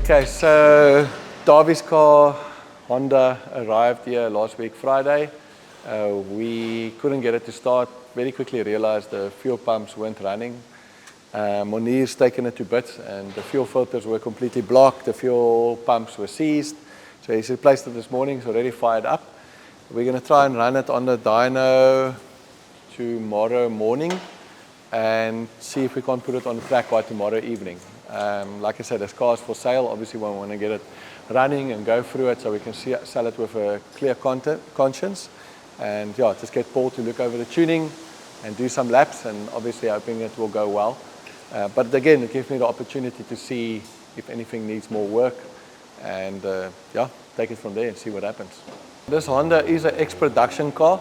Okay, so Dawie's car, Honda, arrived here last week Friday. We couldn't get it to start. Very quickly realized the fuel pumps weren't running. Monir's taken it to bits and the fuel filters were completely blocked. The fuel pumps were seized. So he's replaced it this morning. It's already fired up. We're going to try and run it on the dyno tomorrow morning and see if we can't put it on the track by tomorrow evening. Like I said, this car is for sale. Obviously, we want to get it running and go through it so we can sell it with a clear conscience. And yeah, just get Paul to look over the tuning and do some laps, and obviously hoping it will go well. But again, it gives me the opportunity to see if anything needs more work and yeah, take it from there and see what happens. This Honda is an ex-production car.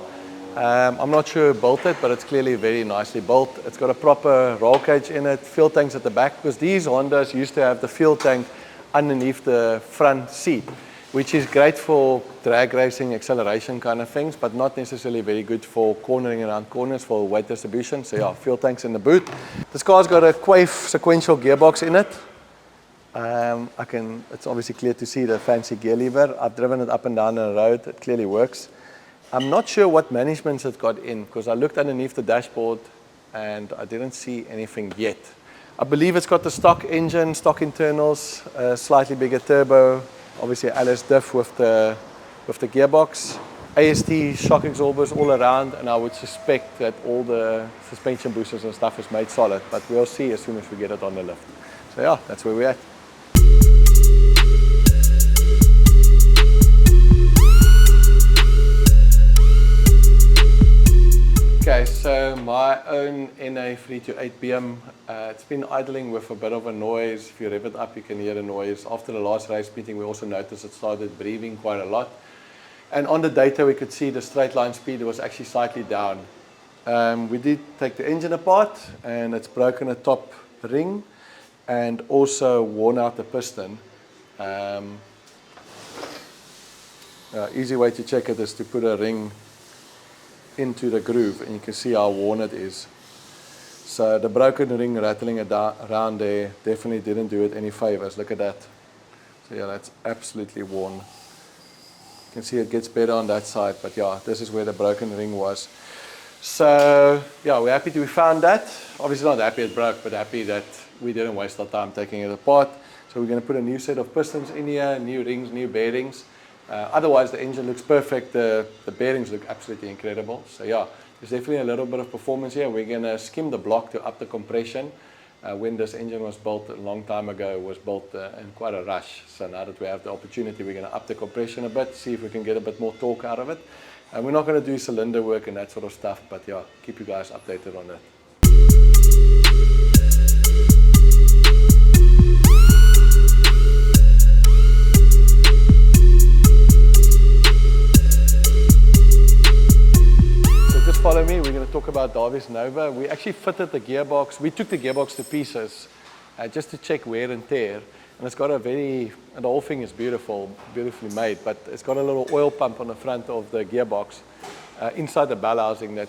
I'm not sure who built it, but it's clearly very nicely built. It's got a proper roll cage in it, fuel tanks at the back, because these Hondas used to have the fuel tank underneath the front seat, which is great for drag racing, acceleration kind of things, but not necessarily very good for cornering around corners for weight distribution. So yeah, fuel tanks in the boot. This car's got a Quaife sequential gearbox in it. It's obviously clear to see the fancy gear lever. I've driven it up and down the road. It clearly works. I'm not sure what managements it got in, because I looked underneath the dashboard and I didn't see anything yet. I believe it's got the stock engine, stock internals, a slightly bigger turbo, obviously LS diff with the gearbox, AST shock absorbers all around, and I would suspect that all the suspension boosters and stuff is made solid, but we'll see as soon as we get it on the lift. So yeah, that's where we're at. Okay, so my own NA 328BM, it's been idling with a bit of a noise. If you rev it up, you can hear the noise. After the last race meeting, we also noticed it started breathing quite a lot. And on the data, we could see the straight line speed was actually slightly down. We did take the engine apart, and it's broken a top ring and also worn out the piston. Easy way to check it is to put a ring into the groove, and you can see how worn it is. So the broken ring rattling around there definitely didn't do it any favors. Look at that. So yeah, that's absolutely worn. You can see it gets better on that side, but yeah, this is where the broken ring was. So yeah, we're happy we found that. Obviously not happy it broke, but happy that we didn't waste our time taking it apart. So we're going to put a new set of pistons in here, new rings, new bearings. Otherwise, the engine looks perfect. The bearings look absolutely incredible. So yeah, there's definitely a little bit of performance here. We're going to skim the block to up the compression. When this engine was built a long time ago, it was built in quite a rush. So now that we have the opportunity, we're going to up the compression a bit, see if we can get a bit more torque out of it. We're not going to do cylinder work and that sort of stuff, but yeah, keep you guys updated on that. Follow me, we're going to talk about Dawie's Nova. We actually fitted the gearbox. We took the gearbox to pieces just to check wear and tear. And it's got the whole thing is beautifully made, but it's got a little oil pump on the front of the gearbox inside the bell housing that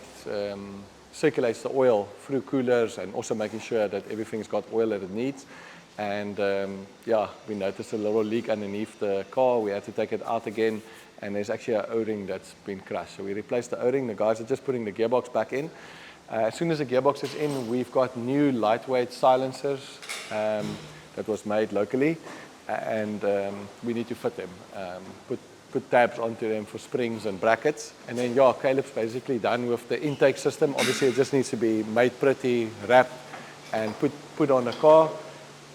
circulates the oil through coolers and also making sure that everything's got oil that it needs. And yeah, we noticed a little leak underneath the car. We had to take it out again. And there's actually an O-ring that's been crushed. So we replaced the O-ring. The guys are just putting the gearbox back in. As soon as the gearbox is in, we've got new lightweight silencers that was made locally, and we need to fit them. Put tabs onto them for springs and brackets. And then yeah, Caleb's basically done with the intake system. Obviously, it just needs to be made pretty, wrapped, and put on the car.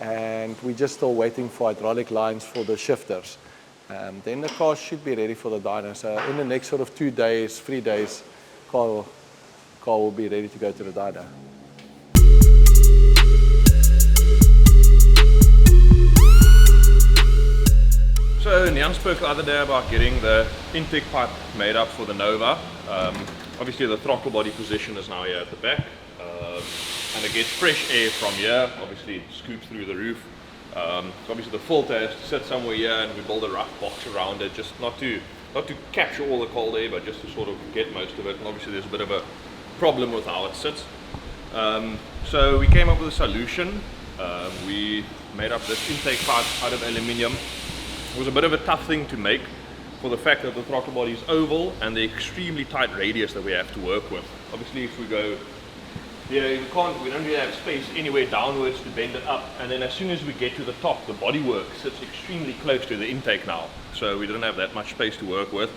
And we're just still waiting for hydraulic lines for the shifters. Then the car should be ready for the dyno. So in the next sort of 2 days, 3 days, car will be ready to go to the dyno. So Nyan spoke the other day about getting the intake pipe made up for the Nova. Obviously the throttle body position is now here at the back, and it gets fresh air from here. Obviously it scoops through the roof. So obviously the filter has to sit somewhere here, and we build a rough box around it, just not to capture all the cold air, but just to sort of get most of it. And obviously there's a bit of a problem with how it sits. So we came up with a solution. We made up this intake pipe out of aluminium. It was a bit of a tough thing to make for the fact that the throttle body is oval and the extremely tight radius that we have to work with. Obviously, if we go here, we don't really have space anywhere downwards to bend it up, and then as soon as we get to the top, the bodywork sits extremely close to the intake now, so we don't have that much space to work with.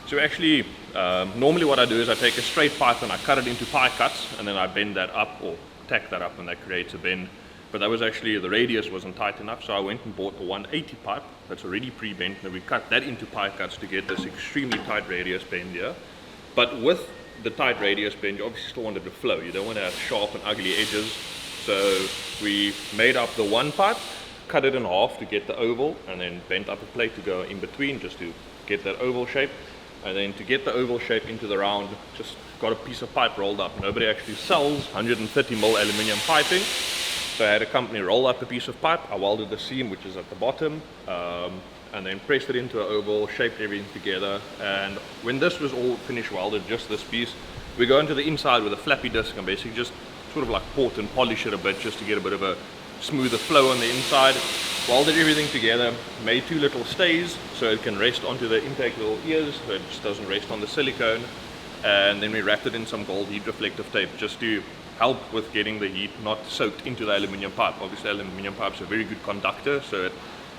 So actually, normally what I do is I take a straight pipe and I cut it into pie cuts, and then I bend that up or tack that up, and that creates a bend. But that was actually, the radius wasn't tight enough, so I went and bought a 180 pipe that's already pre-bent, and we cut that into pie cuts to get this extremely tight radius bend here. But with the tight radius bend, you obviously still want it to flow. You don't want to have sharp and ugly edges. So we made up the one pipe, cut it in half to get the oval, and then bent up a plate to go in between just to get that oval shape. And then to get the oval shape into the round, just got a piece of pipe rolled up. Nobody actually sells 130 mil aluminium piping. So I had a company roll up a piece of pipe, I welded the seam which is at the bottom, and then pressed it into an oval, shaped everything together. And when this was all finished welded, just this piece, we go into the inside with a flappy disc and basically just sort of like port and polish it a bit just to get a bit of a smoother flow on the inside. Welded everything together, made two little stays so it can rest onto the intake little ears, so it just doesn't rest on the silicone. And then we wrapped it in some gold heat reflective tape just to help with getting the heat not soaked into the aluminium pipe. Obviously aluminium pipe's a very good conductor, so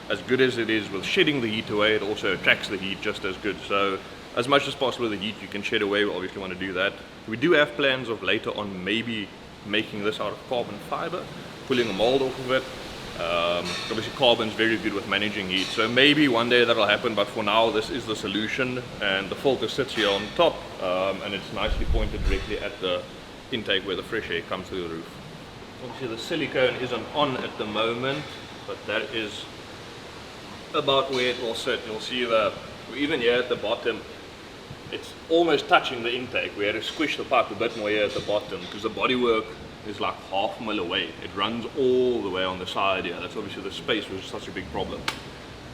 as good as it is with shedding the heat away, it also attracts the heat just as good. So as much as possible the heat you can shed away, we obviously want to do that. We do have plans of later on maybe making this out of carbon fiber, pulling a mold off of it. Obviously carbon's very good with managing heat, so maybe one day that'll happen, but for now this is the solution, and the filter sits here on top, and it's nicely pointed directly at the intake where the fresh air comes through the roof. Obviously the silicone isn't on at the moment, but that is about where it will sit. You'll see even here at the bottom, it's almost touching the intake. We had to squish the pipe a bit more here at the bottom because the bodywork is like half a mil away. It runs all the way on the side here. That's obviously the space was such a big problem.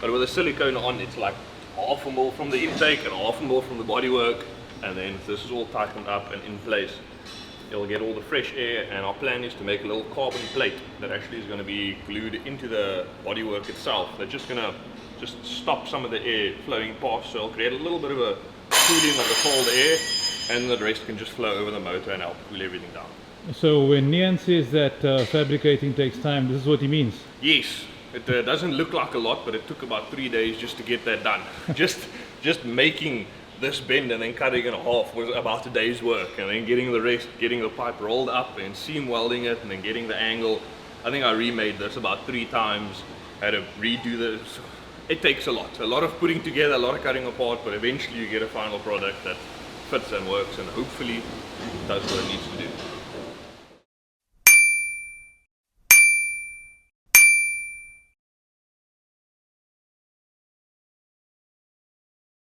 But with the silicone on, it's like half a mil from the intake and half a mil from the bodywork, and then this is all tightened up and in place. You'll get all the fresh air, and our plan is to make a little carbon plate that actually is going to be glued into the bodywork itself. They're just going to stop some of the air flowing past, so it'll create a little bit of a cooling of the cold air, and the rest can just flow over the motor and help cool everything down. So when Nian says that fabricating takes time, this is what he means? Yes, it doesn't look like a lot, but it took about 3 days just to get that done. just making this bend and then cutting it in half was about a day's work, and then getting the rest, getting the pipe rolled up and seam welding it, and then getting the angle. I think I remade this about 3 times, had to redo this. It takes a lot of putting together, a lot of cutting apart, but eventually you get a final product that fits and works and hopefully does what it needs to do.